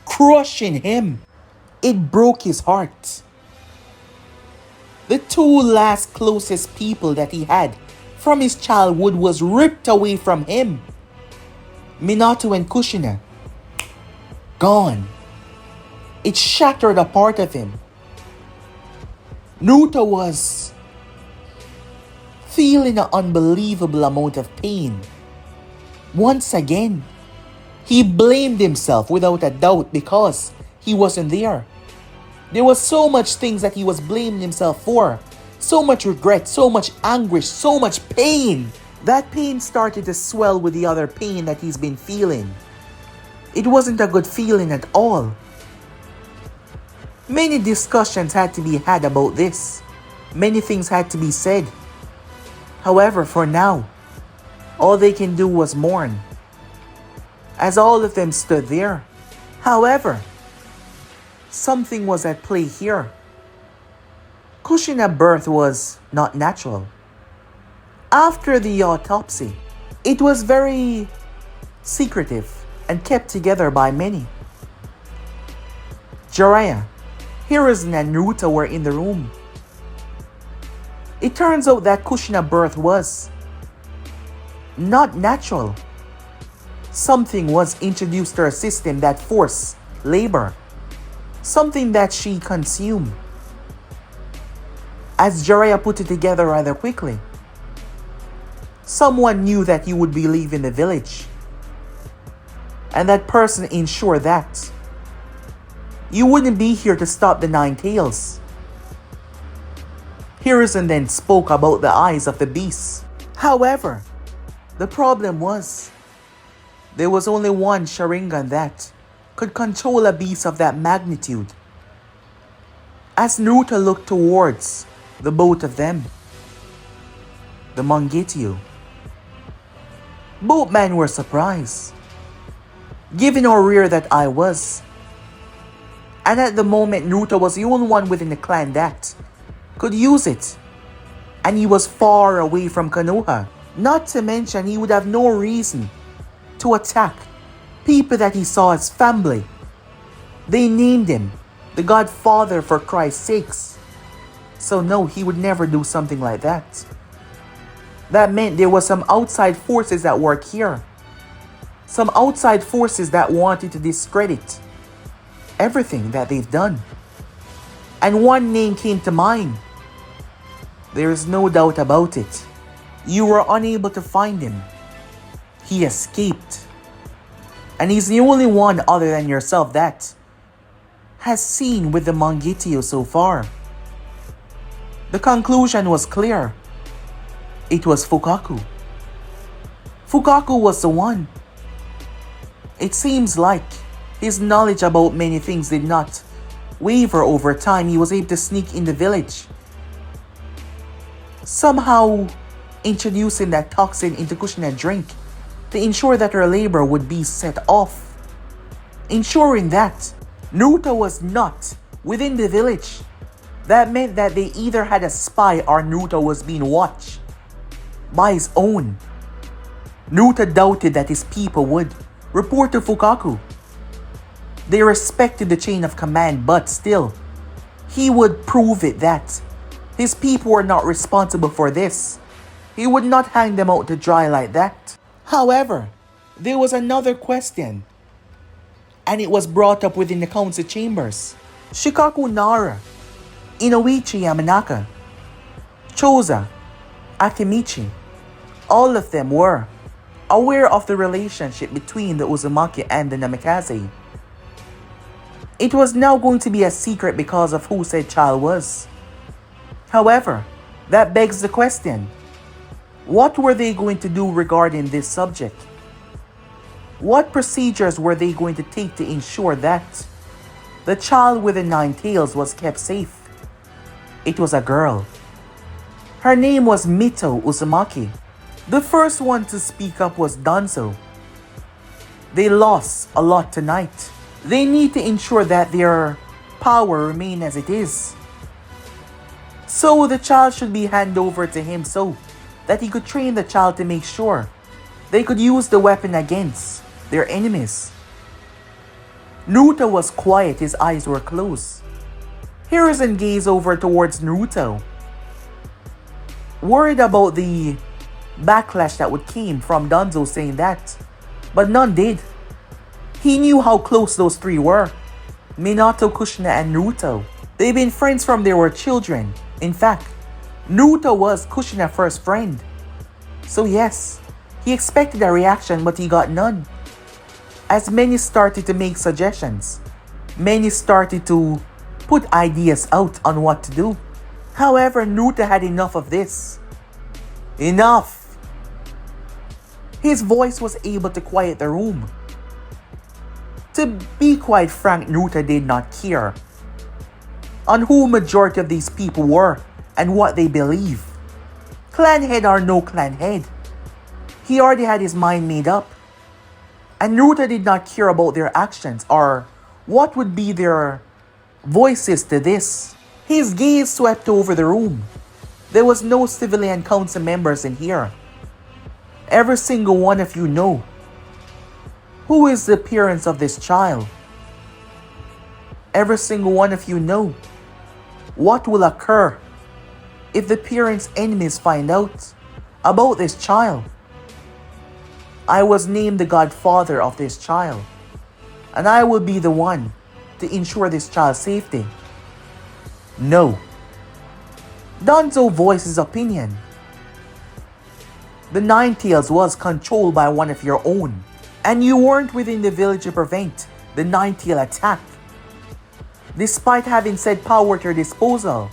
crushing him. It broke his heart. The two last closest people that he had from his childhood was ripped away from him. Minato and Kushina, gone. It shattered a part of him. Naruto was feeling an unbelievable amount of pain. Once again, he blamed himself without a doubt because he wasn't there. There was so much things that he was blaming himself for. So much regret, so much anguish, so much pain. That pain started to swell with the other pain that he's been feeling. It wasn't a good feeling at all. Many discussions had to be had about this. Many things had to be said. However, for now, all they can do was mourn, as all of them stood there. However, something was at play here. Kushina's birth was not natural. After the autopsy, it was very secretive and kept together by many. Jiraiya, Hiruzen and Naruto were in the room. It turns out that Kushina's birth was not natural. Something was introduced to her system that forced labor. Something that she consumed. As Jiraiya put it together rather quickly, someone knew that you would be leaving the village. And that person ensured that you wouldn't be here to stop the Nine Tails. Hiruzen then spoke about the eyes of the beast. However, the problem was, there was only one Sharingan that could control a beast of that magnitude. As Naruto looked towards the both of them, the Mangekyou, both men were surprised. given how rare that eye was. And at the moment, Naruto was the only one within the clan that could use it. And he was far away from Konoha. Not to mention, he would have no reason to attack people that he saw as family. They named him the Godfather, for Christ's sakes. So no, he would never do something like that. That meant there was some outside forces at work here. Some outside forces that wanted to discredit everything that they've done. And one name came to mind. There is no doubt about it. You were unable to find him. He escaped. And he's the only one other than yourself that has seen with the Mangekyo so far. The conclusion was clear. It was Fukaku. Fukaku was the one. It seems like his knowledge about many things did not waver over time. He was able to sneak in the village, somehow introducing that toxin into Kushina's drink to ensure that her labor would be set off, ensuring that Naruto was not within the village. That meant that they either had a spy or Naruto was being watched by his own. Naruto doubted that his people would report to Fukaku. They respected the chain of command, but still, he would prove it that his people were not responsible for this. He would not hang them out to dry like that. However, there was another question, and it was brought up within the council chambers. Shikaku Nara, Inoichi Yamanaka, Choza, Akimichi, all of them were aware of the relationship between the Uzumaki and the Namikaze. It was now going to be a secret because of who said child was. However, that begs the question, what were they going to do regarding this subject? What procedures were they going to take to ensure that the child with the 9 tails was kept safe? It was a girl. Her name was Mito Uzumaki. The first one to speak up was Danzo. They lost a lot tonight. They need to ensure that their power remain as it is. So the child should be handed over to him so that he could train the child to make sure they could use the weapon against their enemies. Naruto was quiet, his eyes were closed. Hiruzen gazed over towards Naruto, worried about the backlash that would came from Danzo saying that, but none did. He knew how close those three were, Minato, Kushina, and Naruto. They've been friends from they were children. In fact, Naruto was Kushina's first friend. So yes, he expected a reaction, but he got none. As many started to make suggestions, many started to put ideas out on what to do. However, Naruto had enough of this. Enough! His voice was able to quiet the room. To be quite frank, Naruto did not care on who majority of these people were and what they believe. Clan head or no clan head, he already had his mind made up. And Naruto did not care about their actions or what would be their voices to this. His gaze swept over the room. There was no civilian council members in here. Every single one of you know who is the parents of this child. Every single one of you know what will occur if the parents' enemies find out about this child. I was named the godfather of this child, and I will be the one to ensure this child's safety. No. Danzo voiced his opinion. The 9 tails was controlled by one of your own, and you weren't within the village to prevent the 9 tail attack. Despite having said power at your disposal,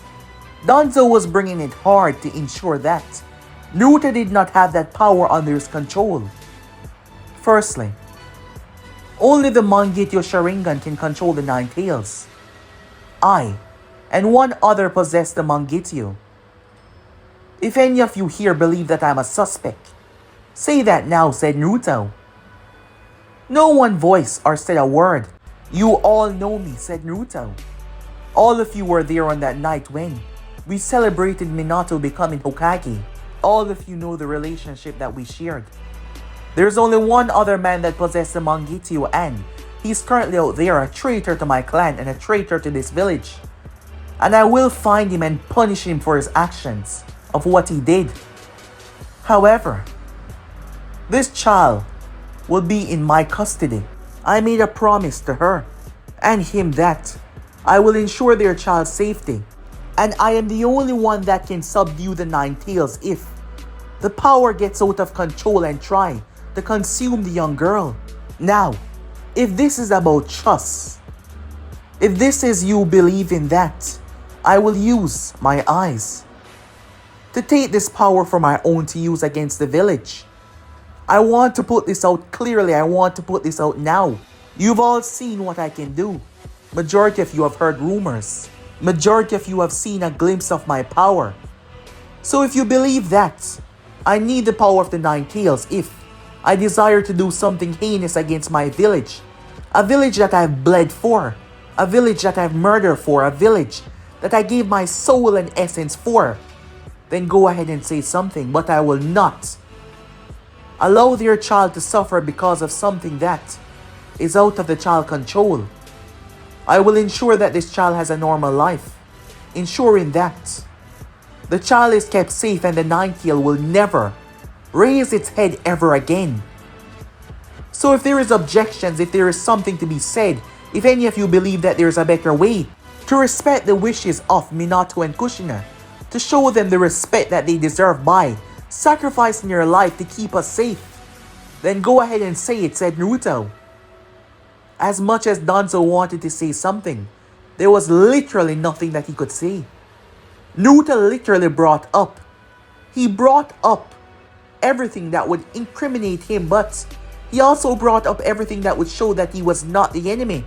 Danzo was bringing it hard to ensure that Naruto did not have that power under his control. Firstly, only the Mangekyo Sharingan can control the 9 tails. I and one other possess the Mangekyo. If any of you here believe that I'm a suspect, say that now, said Naruto. No one voiced or said a word. "You all know me," said Naruto. "All of you were there on that night when we celebrated Minato becoming Hokage. All of you know the relationship that we shared. There's only one other man that possessed the Mangekyo, and he's currently out there, a traitor to my clan and a traitor to this village. And I will find him and punish him for his actions of what he did. However, this child will be in my custody. I made a promise to her and him that I will ensure their child's safety. And I am the only one that can subdue the Nine Tails if the power gets out of control and try to consume the young girl. Now, if this is about trust, if this is you believing that, I will use my eyes to take this power for my own to use against the village. I want to put this out clearly. I want to put this out now. You've all seen what I can do. Majority of you have heard rumors. Majority of you have seen a glimpse of my power. So if you believe that, I need the power of the Nine Tails if I desire to do something heinous against my village. A village that I've bled for. A village that I've murdered for. A village that I gave my soul and essence for. Then go ahead and say something, but I will not allow their child to suffer because of something that is out of the child's control. I will ensure that this child has a normal life, ensuring that the child is kept safe and the Nine-Tail will never raise its head ever again. So if there is objections, if there is something to be said, if any of you believe that there is a better way to respect the wishes of Minato and Kushina, to show them the respect that they deserve by sacrificing your life to keep us safe, then go ahead and say it, said Naruto. As much as Danzo wanted to say something, there was literally nothing that he could say. Naruto literally brought up everything that would incriminate him, but he also brought up everything that would show that he was not the enemy,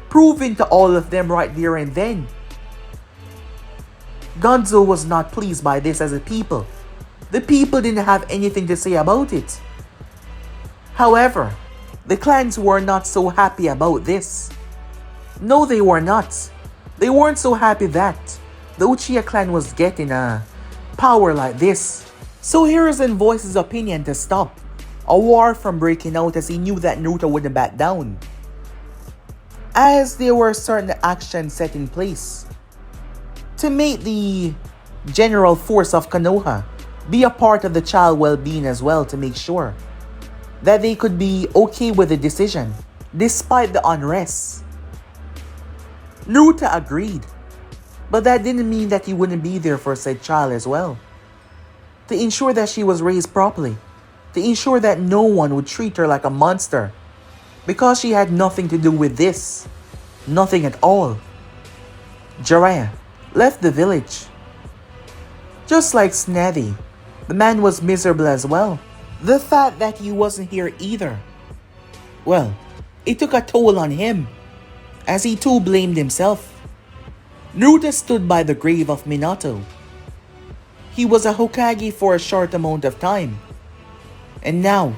proving to all of them right there and then. Danzo was not pleased by this as a people. The people didn't have anything to say about it. However, the clans were not so happy about this. No, they were not. They weren't so happy that the Uchiha clan was getting a power like this. So Hiruzen voiced his opinion to stop a war from breaking out, as he knew that Naruto wouldn't back down, as there were certain actions set in place to make the general force of Konoha be a part of the child well-being as well, to make sure that they could be okay with the decision despite the unrest. Naruto agreed, but that didn't mean that he wouldn't be there for said child as well, to ensure that she was raised properly, to ensure that no one would treat her like a monster because she had nothing to do with this, nothing at all. Jiraiya left the village. Just like Snazzy, the man was miserable as well. The fact that he wasn't here either, well, it took a toll on him, as he too blamed himself. Naruto stood by the grave of Minato. He was a Hokage for a short amount of time, and now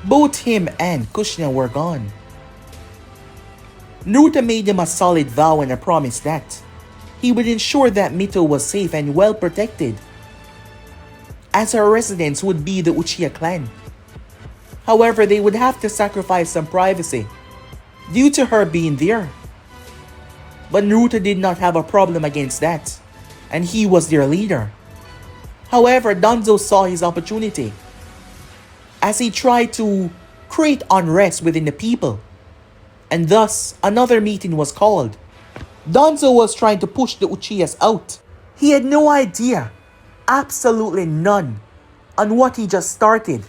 both him and Kushina were gone. Naruto made him a solid vow and a promise that he would ensure that Mito was safe and well protected, as her residence would be the Uchiha clan. However, they would have to sacrifice some privacy due to her being there. But Naruto did not have a problem against that, and he was their leader. However, Danzo saw his opportunity as he tried to create unrest within the people, and thus another meeting was called. Danzo was trying to push the Uchihas out. He had no idea, absolutely none, on what he just started.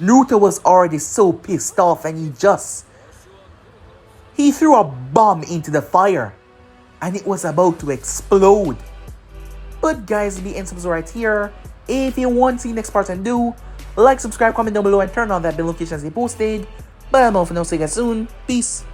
Naruto was already so pissed off, and he threw a bomb into the fire, and it was about to explode. But guys, the end subs right here. If you want to see the next part and do, like, subscribe, comment down below, and turn on that bell notification as they posted. But I'm off for now, see you guys soon. Peace.